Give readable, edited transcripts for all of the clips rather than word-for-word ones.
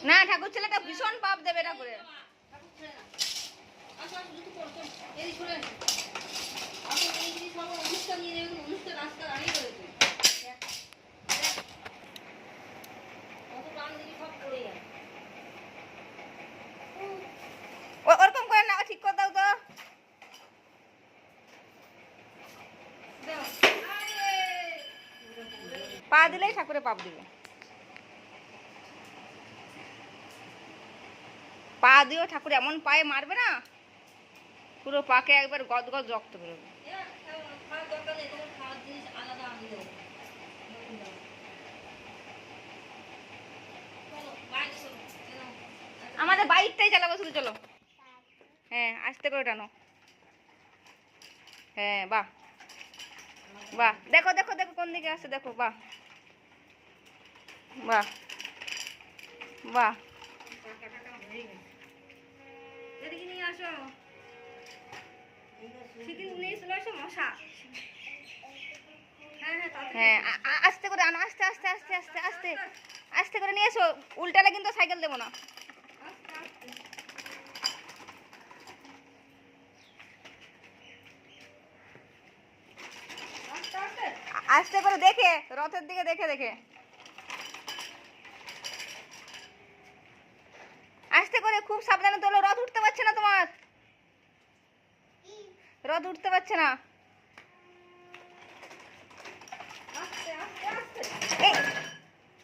না ঠাকুর ছেলেটা ভীষণ পাপ দেবে এটা করে। ওরকম করে না, ঠিক করে দাও তো। পা দিলেই ঠাকুরে পাপ দিবে। পা দিয়েও ঠাকুর এমন পায়ে মারবে না, পুরো পাকে একবার গদ গদ রক্ত বেরোবে। আমাদের বাইকটাই চালাবো শুধু, চলো। হ্যাঁ আস্তে করে টানো। হ্যাঁ বাহ বাহ, দেখো দেখো দেখো কোন দিকে আসছে, দেখো বাহ বাহ বাহ। নিয়ে আসো, মশা। হ্যাঁ আস্তে করে আনো, আস্তে আস্তে আস্তে আস্তে আস্তে আস্তে করে নিয়ে এসো, উল্টালে কিন্তু সাইকেল দেবো না। আস্তে করে দেখে, রথের দিকে দেখে দেখে আস্তে করে, খুব সাবধানে তোলো। রথ উঠতে পারছে না তোমার, রথ উঠতে পারছে না।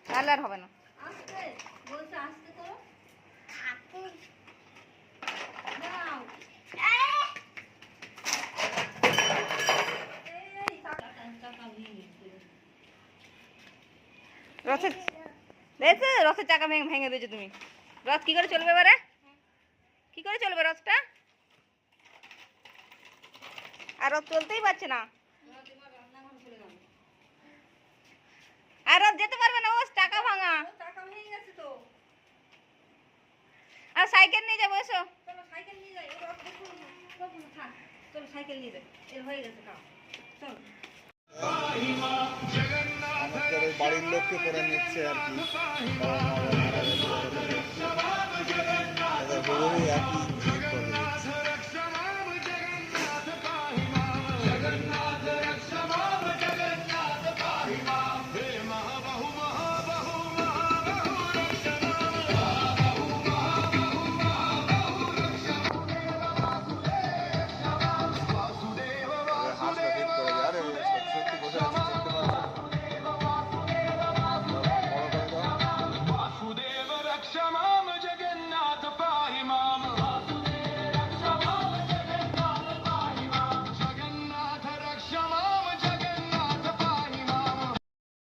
তাহলে আর হবে না। রথের দেখো, রথের চাকা ভেঙে ভেঙে দিয়েছো তুমি। রথ কি করে চলবে এবারে? কি করে চলবে রথটা? আর রথ চলতেই পারছে না, আর রথ যেতে পারবে না, ও চাকা ভাঙা। আর সাইকেল নিয়ে যাবো, এসো। সাইকেল নিয়ে যাই, চলো সাইকেল নিয়ে যাই, এর হয়ে গেছে কাজ। চলো। আমাদের ওই বাড়ির লোককে করে নিচ্ছে আর কি, একই